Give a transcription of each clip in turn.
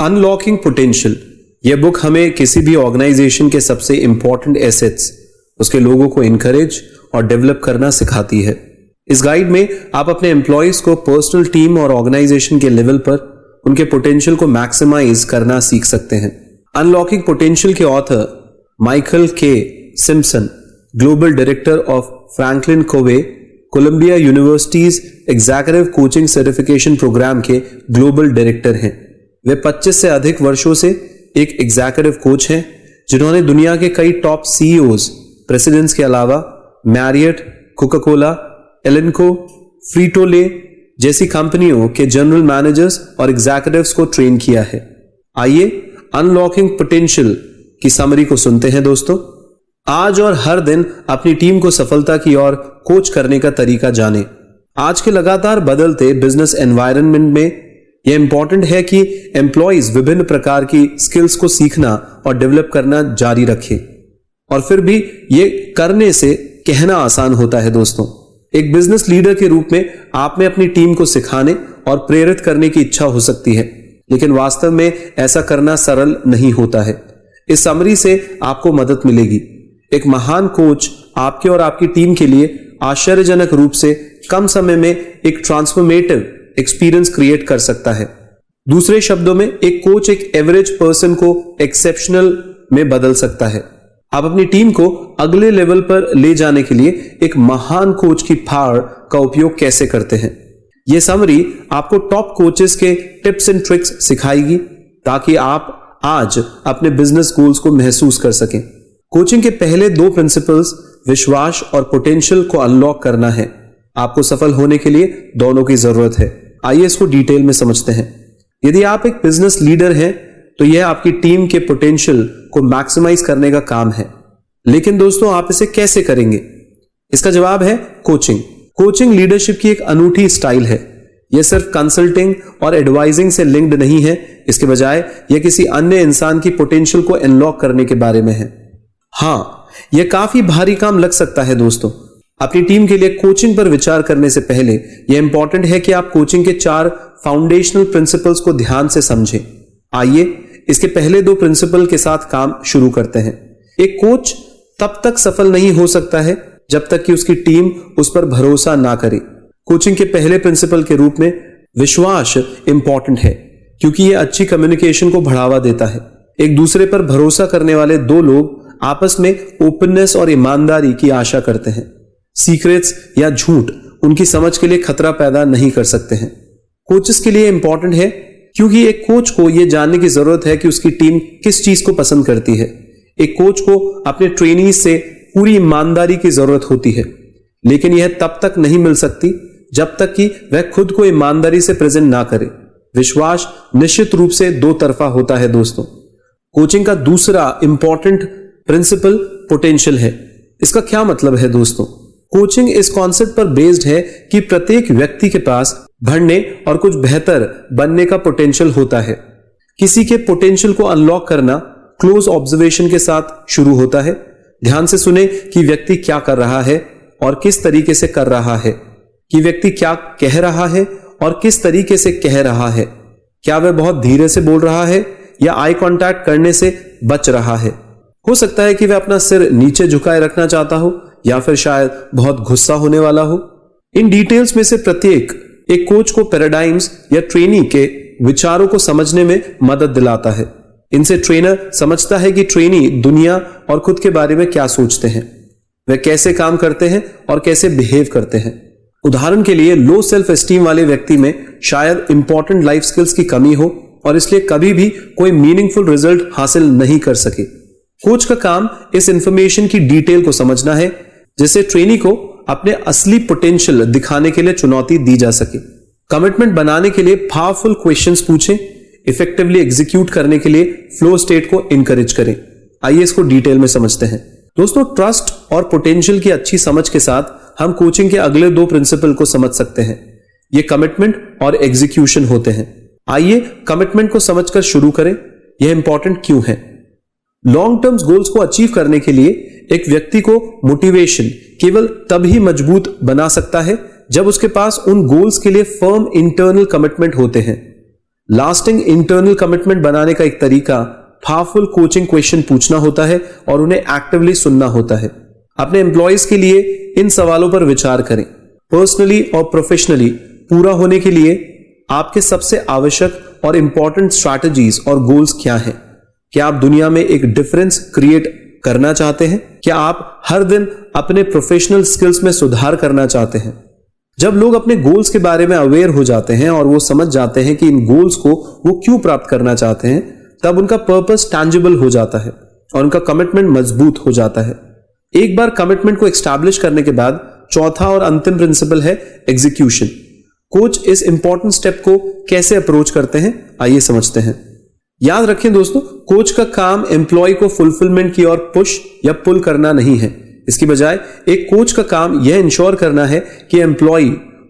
Unlocking potential, यह book हमें किसी भी ऑर्गेनाइजेशन के सबसे इंपॉर्टेंट एसेट्स, उसके लोगों को इनकरेज और डेवलप करना सिखाती है। इस गाइड में आप अपने एम्प्लॉयज को पर्सनल, टीम और ऑर्गेनाइजेशन के लेवल पर उनके पोटेंशियल को मैक्सिमाइज करना सीख सकते हैं। अनलॉकिंग पोटेंशियल के author Michael K Simpson, global director of Franklin Covey Columbia universities executive coaching certification programme के ग्लोबल डायरेक्टर हैं। वे 25 से अधिक वर्षों से एक एग्जीक्यूटिव कोच हैं, जिन्होंने दुनिया के कई टॉप सीईओज, प्रेसिडेंट्स के अलावा मैरियट, कोका कोला, एलेनको, फ्रीटोले जैसी कंपनियों के जनरल मैनेजर्स और एग्जीक्यूटिव्स को ट्रेन किया है। आइए अनलॉकिंग पोटेंशियल की समरी को सुनते हैं दोस्तों। आज और हर दिन अपनी टीम को सफलता की ओर कोच करने का तरीका जानें। आज के लगातार बदलते बिजनेस एनवायरनमेंट में यह इंपॉर्टेंट है कि एम्प्लॉयज विभिन्न प्रकार की स्किल्स को सीखना और डेवलप करना जारी रखें, और फिर भी यह करने से कहना आसान होता है दोस्तों। एक बिजनेस लीडर के रूप में आप में अपनी टीम को सिखाने और प्रेरित करने की इच्छा हो सकती है, लेकिन वास्तव में ऐसा करना सरल नहीं होता है। इस समरी से आपको मदद मिलेगी। एक महान कोच आपके और आपकी टीम के लिए आश्चर्यजनक रूप से कम समय में एक ट्रांसफॉर्मेटिव एक्सपीरियंस क्रिएट कर सकता है। दूसरे शब्दों में, एक कोच एक एवरेज पर्सन को एक्सेप्शनल में बदल सकता है। आप अपनी टीम को अगले लेवल पर ले जाने के लिए एक महान कोच की पावर का उपयोग कैसे करते हैं, यह समरी आपको टॉप कोचेस के टिप्स एंड ट्रिक्स सिखाएगी, ताकि आप आज अपने बिजनेस गोल्स को महसूस कर सकें। कोचिंग के पहले 2 प्रिंसिपल्स, विश्वास और पोटेंशियल को अनलॉक करना है। आपको सफल होने के लिए दोनों की जरूरत है। आइए इसको डिटेल में समझते हैं। यदि आप एक बिजनेस लीडर हैं, तो यह आपकी टीम के पोटेंशियल को मैक्सिमाइज करने का काम है। लेकिन दोस्तों, आप इसे कैसे करेंगे? इसका जवाब है कोचिंग। कोचिंग लीडरशिप की एक अनूठी स्टाइल है। यह सिर्फ कंसल्टिंग और एडवाइजिंग से लिंक्ड नहीं है, इसके बजाय यह किसी अन्य इंसान की पोटेंशियल को अनलॉक करने के बारे में है। हां, यह काफी भारी काम लग सकता है दोस्तों। अपनी टीम के लिए कोचिंग पर विचार करने से पहले यह इंपॉर्टेंट है कि आप कोचिंग के 4 फाउंडेशनल प्रिंसिपल्स को ध्यान से समझें। आइए इसके पहले 2 प्रिंसिपल के साथ काम शुरू करते हैं। एक कोच तब तक सफल नहीं हो सकता है जब तक कि उसकी टीम उस पर भरोसा ना करे। कोचिंग के पहले प्रिंसिपल के रूप में विश्वास इंपॉर्टेंट है, क्योंकि यह अच्छी कम्युनिकेशन को बढ़ावा देता है। एक दूसरे पर भरोसा करने वाले 2 लोग आपस में ओपननेस और ईमानदारी की आशा करते हैं। सीक्रेट्स या झूठ उनकी समझ के लिए खतरा पैदा नहीं कर सकते हैं। कोचेस के लिए इंपॉर्टेंट है, क्योंकि एक कोच को यह जानने की जरूरत है कि उसकी टीम किस चीज को पसंद करती है। एक कोच को अपने ट्रेनीज से पूरी ईमानदारी की जरूरत होती है, लेकिन यह तब तक नहीं मिल सकती जब तक कि वह खुद को ईमानदारी से प्रेजेंट ना करे। विश्वास निश्चित रूप से 2 तरफा होता है दोस्तों। कोचिंग का दूसरा इंपॉर्टेंट प्रिंसिपल पोटेंशियल है। इसका क्या मतलब है दोस्तों? कोचिंग इस कॉन्सेप्ट पर बेस्ड है कि प्रत्येक व्यक्ति के पास बढ़ने और कुछ बेहतर बनने का पोटेंशियल होता है। किसी के पोटेंशियल को अनलॉक करना क्लोज ऑब्जर्वेशन के साथ शुरू होता है। ध्यान से सुने कि व्यक्ति क्या कर रहा है और किस तरीके से कर रहा है, कि व्यक्ति क्या कह रहा है और किस तरीके से कह रहा है। क्या वह बहुत धीरे से बोल रहा है या आई कांटेक्ट करने से बच रहा है। हो सकता है कि वह अपना सिर नीचे झुकाए रखना चाहता हो, या फिर शायद बहुत गुस्सा होने वाला हो। इन डिटेल्स में से प्रत्येक एक कोच को पैराडाइम्स या ट्रेनी के विचारों को समझने में मदद दिलाता है। इनसे ट्रेनर समझता है कि ट्रेनी दुनिया और खुद के बारे में क्या सोचते हैं, वह कैसे काम करते हैं और कैसे बिहेव करते हैं। उदाहरण के लिए, लो सेल्फ एस्टीम वाले व्यक्ति में शायद इंपॉर्टेंट लाइफ स्किल्स की कमी हो और इसलिए कभी भी कोई मीनिंगफुल रिजल्ट हासिल नहीं कर सके। कोच का काम इस इंफॉर्मेशन की डिटेल को समझना है, जिससे ट्रेनी को अपने असली पोटेंशियल दिखाने के लिए चुनौती दी जा सके। कमिटमेंट बनाने के लिए पावरफुल क्वेश्चंस पूछें। इफेक्टिवली एग्जीक्यूट करने के लिए फ्लो स्टेट को इंकरेज करें। आइए इसको डिटेल में समझते हैं दोस्तों। ट्रस्ट और पोटेंशियल की अच्छी समझ के साथ हम कोचिंग के अगले 2 प्रिंसिपल को समझ सकते हैं। ये कमिटमेंट और एग्जीक्यूशन होते हैं। आइए कमिटमेंट को समझकर शुरू करें। यह इंपॉर्टेंट क्यों है? लॉन्ग टर्म गोल्स को अचीव करने के लिए एक व्यक्ति को मोटिवेशन केवल तभी मजबूत बना सकता है जब उसके पास उन गोल्स के लिए फर्म इंटरनल कमिटमेंट होते हैं। लास्टिंग इंटरनल कमिटमेंट बनाने का एक तरीका पावरफुल कोचिंग क्वेश्चन पूछना होता है और उन्हें एक्टिवली सुनना होता है। अपने एम्प्लॉयज के लिए इन सवालों पर विचार करें। पर्सनली और प्रोफेशनली पूरा होने के लिए आपके सबसे आवश्यक और इंपॉर्टेंट स्ट्रैटेजीज और गोल्स क्या हैं? क्या आप दुनिया में एक डिफरेंस क्रिएट करना चाहते हैं? क्या आप हर दिन अपने प्रोफेशनल स्किल्स में सुधार करना चाहते हैं? जब लोग अपने गोल्स के बारे में अवेयर हो जाते हैं और वो समझ जाते हैं कि इन गोल्स को वो क्यों प्राप्त करना चाहते हैं, तब उनका पर्पस टैंजिबल हो जाता है और उनका कमिटमेंट मजबूत हो जाता है। एक बार कमिटमेंट को एस्टैब्लिश करने के बाद चौथा और अंतिम प्रिंसिपल है एग्जीक्यूशन। कोच इस इंपॉर्टेंट स्टेप को कैसे अप्रोच करते हैं, आइए समझते हैं। याद रखें दोस्तों, कोच का काम एम्प्लॉय को फुलफिलमेंट की ओर पुश या पुल करना नहीं है। इसकी बजाय एक कोच का काम यह इंश्योर करना है कि एम्प्लॉय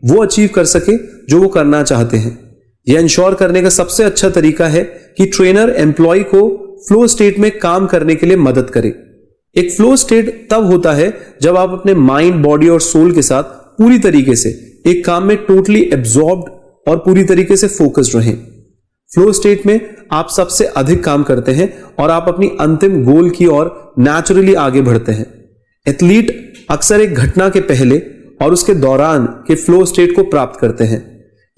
वो अचीव कर सके जो वो करना चाहते हैं। यह इंश्योर करने का सबसे अच्छा तरीका है कि ट्रेनर एम्प्लॉय को फ्लो स्टेट में काम करने के लिए मदद करे। एक फ्लो स्टेट तब होता है जब आप अपने माइंड, बॉडी और सोल के साथ पूरी तरीके से एक काम में टोटली एब्जॉर्ब्ड और पूरी तरीके से फोकस्ड रहें। फ्लो स्टेट में आप सबसे अधिक काम करते हैं और आप अपनी अंतिम गोल की ओर नेचुरली आगे बढ़ते हैं। एथलीट अक्सर एक घटना के पहले और उसके दौरान के फ्लो स्टेट को प्राप्त करते हैं।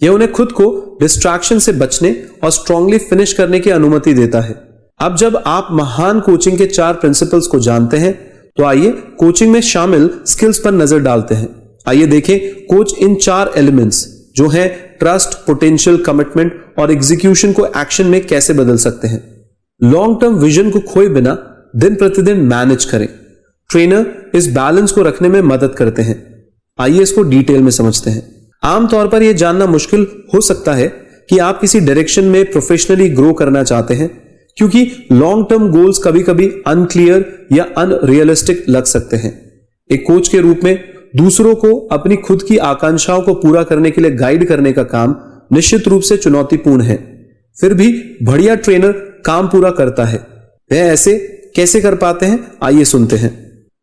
यह उन्हें खुद को डिस्ट्रैक्शन से बचने और स्ट्रांगली फिनिश करने की अनुमति देता है। अब जब आप महान कोचिंग के 4 प्रिंसिपल्स को जानते हैं, तो आइए कोचिंग में शामिल स्किल्स पर नजर डालते हैं। आइए देखें कोच इन 4 एलिमेंट्स जो हैं ट्रस्ट, पोटेंशियल, कमिटमेंट और एग्जीक्यूशन को एक्शन में कैसे बदल सकते हैं। लॉन्ग टर्म विजन को खोए बिना दिन प्रतिदिन मैनेज करें। ट्रेनर इस बैलेंस को रखने में मदद करते हैं। आइए इसको डिटेल में समझते हैं। आमतौर पर यह जानना मुश्किल हो सकता है कि आप किसी डायरेक्शन में प्रोफेशनली ग्रो करना चाहते हैं, क्योंकि लॉन्ग टर्म गोल्स कभी कभी अनक्लियर या अनरियलिस्टिक लग सकते हैं। एक कोच के रूप में दूसरों को अपनी खुद की आकांक्षाओं को पूरा करने के लिए गाइड करने का काम निश्चित रूप से चुनौतीपूर्ण है। फिर भी बढ़िया ट्रेनर काम पूरा करता है। वह ऐसे कैसे कर पाते हैं, आइए सुनते हैं।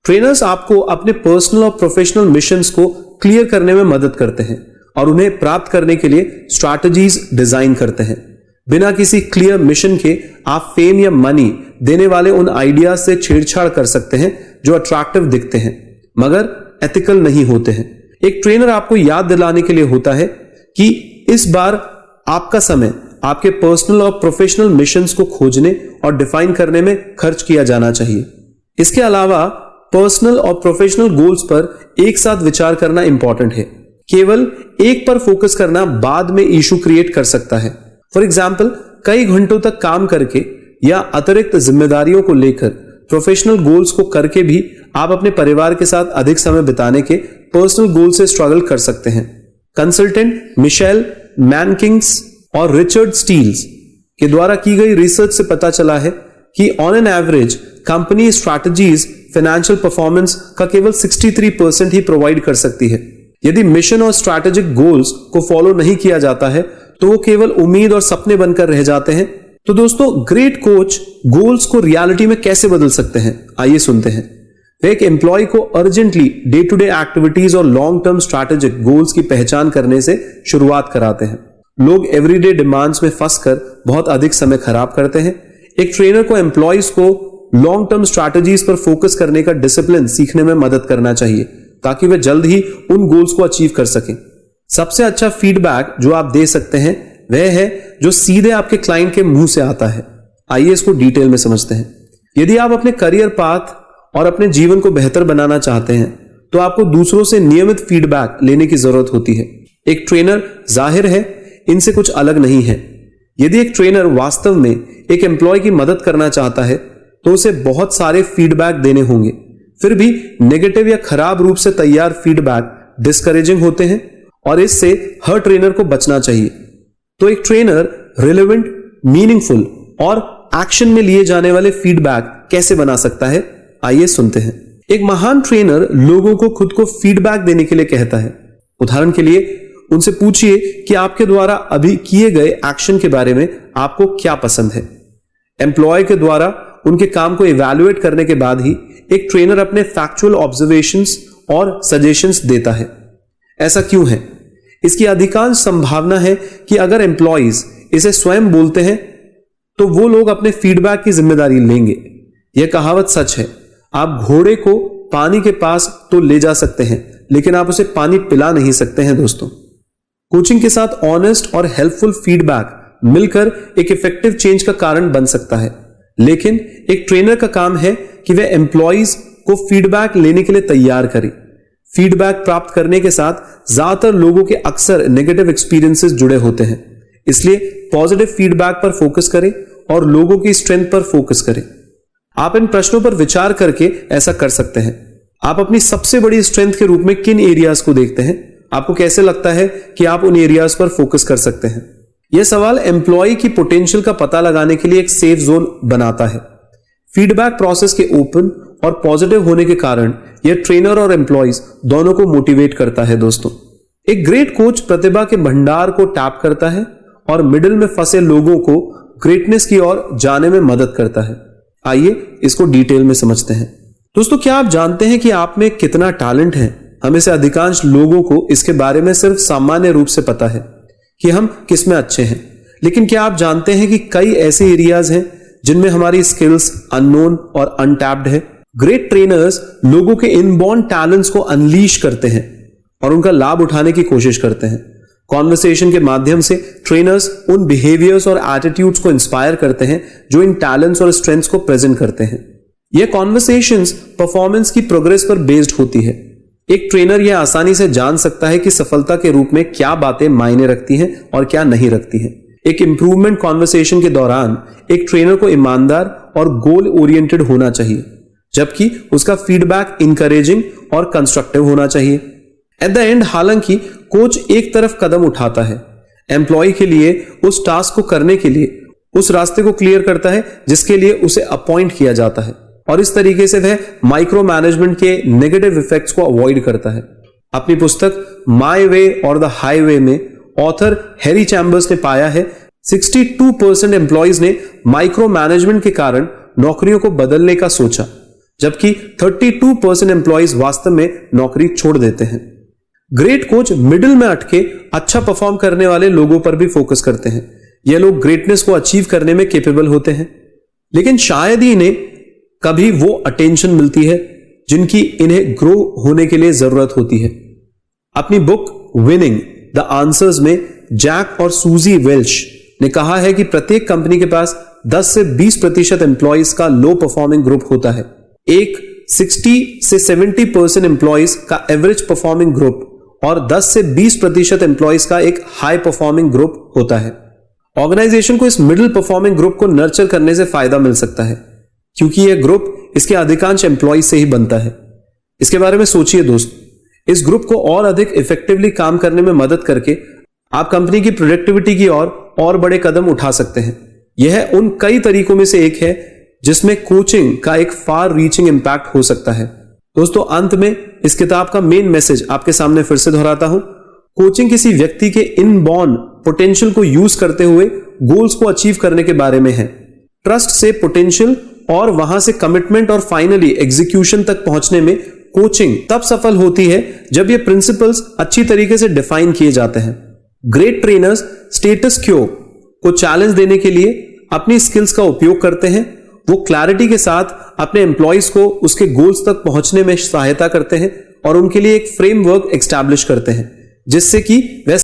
ट्रेनर्स आपको अपने पर्सनल और प्रोफेशनल मिशंस को क्लियर करने में मदद करते हैं और उन्हें प्राप्त करने के लिए स्ट्रैटेजीज डिजाइन करते हैं। बिना किसी क्लियर मिशन के आप फेम या मनी देने वाले उन आइडियाज से छेड़छाड़ कर सकते हैं जो अट्रैक्टिव दिखते हैं मगर एथिकल नहीं होते हैं। एक ट्रेनर आपको याद दिलाने के लिए होता है कि इस बार आपका समय आपके पर्सनल और प्रोफेशनल मिशंस को खोजने और डिफाइन करने में खर्च किया जाना चाहिए। इसके अलावा पर्सनल और प्रोफेशनल गोल्स पर एक साथ विचार करना इंपॉर्टेंट है। केवल एक पर फोकस करना बाद में इशू क्रिएट कर सकता है। फॉर एग्जाम्पल, कई घंटों तक काम करके या अतिरिक्त जिम्मेदारियों को लेकर प्रोफेशनल गोल्स को करके भी आप अपने परिवार के साथ अधिक समय बिताने के पर्सनल गोल से स्ट्रगल कर सकते हैं। कंसल्टेंट मिशेल मैनकिंस और रिचर्ड स्टील्स के द्वारा की गई रिसर्च से पता चला है कि on an average company strategies financial performance का केवल 63% ही प्रोवाइड कर सकती है। यदि मिशन और स्ट्रैटेजिक गोल्स को फॉलो नहीं किया जाता है तो वो केवल उम्मीद और सपने बनकर रह जाते हैं। तो दोस्तों, ग्रेट कोच गोल्स को रियलिटी में कैसे बदल सकते हैं, आइए सुनते हैं। वे एक एम्प्लॉय को urgently day to day activities और लॉन्ग टर्म स्ट्रैटेजिक गोल्स की पहचान करने से शुरुआत कराते हैं। लोग एवरीडे डिमांड्स में फंसकर बहुत अधिक समय खराब करते हैं। एक ट्रेनर को एम्प्लॉयज को लॉन्ग टर्म स्ट्रैटेजीज पर फोकस करने का डिसिप्लिन सीखने में मदद करना चाहिए ताकि वे जल्द ही उन गोल्स को अचीव कर सकें। सबसे अच्छा फीडबैक जो आप दे सकते हैं वह है जो सीधे आपके क्लाइंट के मुंह से आता है। आइए इसको डिटेल में समझते हैं। यदि आप अपने करियर पाथ और अपने जीवन को बेहतर बनाना चाहते हैं तो आपको दूसरों से नियमित फीडबैक लेने की जरूरत होती है। एक ट्रेनर जाहिर है इनसे कुछ अलग नहीं है। यदि एक ट्रेनर वास्तव में एक एम्प्लॉय की मदद करना चाहता है तो उसे बहुत सारे फीडबैक देने होंगे। फिर भी नेगेटिव या खराब रूप से तैयार फीडबैक डिस्करेजिंग होते हैं और इससे हर ट्रेनर को बचना चाहिए। तो एक ट्रेनर रिलेवेंट, मीनिंगफुल और एक्शन में लिए जाने वाले फीडबैक कैसे बना सकता है, आइए सुनते हैं। एक महान ट्रेनर लोगों को खुद को फीडबैक देने के लिए कहता है। उदाहरण के लिए उनसे पूछिए कि आपके द्वारा अभी किए गए एक्शन के बारे में आपको क्या पसंद है। एम्प्लॉय के द्वारा उनके काम को इवैल्यूएट करने के बाद ही एक ट्रेनर अपने फैक्चुअल ऑब्जर्वेशंस और सजेशंस देता है। ऐसा क्यों है? इसकी अधिकांश संभावना है कि अगर एम्प्लॉयज इसे स्वयं बोलते हैं तो वो लोग अपने फीडबैक की जिम्मेदारी लेंगे। यह कहावत सच है, आप घोड़े को पानी के पास तो ले जा सकते हैं लेकिन आप उसे पानी पिला नहीं सकते हैं दोस्तों। कोचिंग के साथ ऑनेस्ट और हेल्पफुल फीडबैक मिलकर एक इफेक्टिव चेंज का कारण बन सकता है, लेकिन एक ट्रेनर का काम है कि वह एम्प्लॉइज को फीडबैक लेने के लिए तैयार करे। फीडबैक प्राप्त करने के साथ ज्यादातर लोगों के अक्सर नेगेटिव एक्सपीरियंसेस जुड़े होते हैं, इसलिए पॉजिटिव फीडबैक पर फोकस करें और लोगों की स्ट्रेंथ पर फोकस करें। आप इन प्रश्नों पर विचार करके ऐसा कर सकते हैं। आप अपनी सबसे बड़ी स्ट्रेंथ के रूप में किन एरियाज को देखते हैं? आपको कैसे लगता है कि आप उन एरियाज पर फोकस कर सकते हैं? यह सवाल एम्प्लॉय की पोटेंशियल का पता लगाने के लिए एक सेफ जोन बनाता है। फीडबैक प्रोसेस के ओपन और पॉजिटिव होने के कारण यह ट्रेनर और एम्प्लॉइज दोनों को मोटिवेट करता है दोस्तों। एक ग्रेट कोच प्रतिभा के भंडार को टैप करता है और मिडिल में फंसे लोगों को ग्रेटनेस की ओर जाने में मदद करता है। आइए इसको डिटेल में समझते हैं। दोस्तों, क्या आप जानते हैं कि आप में कितना टैलेंट है? हमें से अधिकांश लोगों को इसके बारे में सिर्फ सामान्य रूप से पता है कि हम किस में अच्छे हैं, लेकिन क्या आप जानते हैं कि कई ऐसे एरियाज हैं जिनमें हमारी स्किल्स अननोन और अनटैप्ड है? ग्रेट ट्रेनर्स लोगों के इनबॉर्न टैलेंट्स को अनलीश करते हैं और उनका लाभ उठाने की कोशिश करते हैं। कॉन्वर्सेशन के माध्यम से ट्रेनर्स उन बिहेवियर्स और एटीट्यूड्स को इंस्पायर करते हैं जो इन टैलेंट्स और स्ट्रेंथ्स को प्रेजेंट करते हैं। यह कॉन्वर्सेशंस परफॉर्मेंस की प्रोग्रेस पर बेस्ड होती है। एक ट्रेनर यह आसानी से जान सकता है कि सफलता के रूप में क्या बातें मायने रखती हैं और क्या नहीं रखती हैं। एक इंप्रूवमेंट कॉन्वर्सेशन के दौरान एक ट्रेनर को ईमानदार और गोल ओरिएंटेड होना चाहिए, जबकि उसका फीडबैक इंकरेजिंग और कंस्ट्रक्टिव होना चाहिए। एट द एंड, हालांकि कोच एक तरफ कदम उठाता है, एम्प्लॉय के लिए उस टास्क को करने के लिए उस रास्ते को क्लियर करता है जिसके लिए उसे अपॉइंट किया जाता है, और इस तरीके से वह माइक्रो मैनेजमेंट के नेगेटिव इफेक्ट्स को अवॉइड करता है। अपनी पुस्तक माय वे और द हाईवे में ऑथर हैरी चैम्बर्स ने पाया है 62% एम्प्लॉइज ने माइक्रो मैनेजमेंट के कारण नौकरियों को बदलने का सोचा, जबकि 32% एम्प्लॉइज वास्तव में नौकरी छोड़ देते हैं। ग्रेट कोच मिडिल में अटके अच्छा परफॉर्म करने वाले लोगों पर भी फोकस करते हैं। यह लोग ग्रेटनेस को अचीव करने में कैपेबल होते हैं, लेकिन शायद ही इन्हें कभी वो अटेंशन मिलती है जिनकी इन्हें ग्रो होने के लिए जरूरत होती है। अपनी बुक विनिंग द आंसर्स में जैक और सूजी वेल्श ने कहा है कि प्रत्येक कंपनी के पास 10 से 20% एम्प्लॉइज का लो परफॉर्मिंग ग्रुप होता है। एक 60 से 70% एम्प्लॉइज का एवरेज परफॉर्मिंग ग्रुप और 10 से 20% एम्प्लॉइज का एक हाई परफॉर्मिंग ग्रुप होता है। ऑर्गेनाइजेशन को इस मिडिल परफॉर्मिंग ग्रुप को नर्चर करने से फायदा मिल सकता है, क्योंकि यह ग्रुप इसके अधिकांश एम्प्लॉइज से ही बनता है। इसके बारे में सोचिए दोस्त, इस ग्रुप को और अधिक इफेक्टिवली काम करने में मदद करके आप कंपनी की प्रोडक्टिविटी की ओर और बड़े कदम उठा सकते हैं। यह उन कई तरीकों में से एक है जिसमें कोचिंग का एक फार रीचिंग इंपैक्ट हो सकता है। दोस्तों, अंत में इस किताब का मेन मैसेज आपके सामने फिर से दोहराता हूं। कोचिंग किसी व्यक्ति के इनबॉर्न पोटेंशियल को यूज करते हुए गोल्स को अचीव करने के बारे में है। ट्रस्ट से पोटेंशियल और वहां से कमिटमेंट और फाइनली एग्जीक्यूशन तक पहुंचने में कोचिंग तब सफल होती है जब ये प्रिंसिपल्स अच्छी तरीके से डिफाइन किए जाते हैं। ग्रेट ट्रेनर्स स्टेटस क्यो को चैलेंज देने के लिए अपनी स्किल्स का उपयोग करते हैं। वो क्लैरिटी के साथ अपने एम्प्लॉइज को उसके गोल्स तक पहुंचने में सहायता करते हैं और उनके लिए एक फ्रेमवर्क एस्टैब्लिश करते हैं जिससे कि वह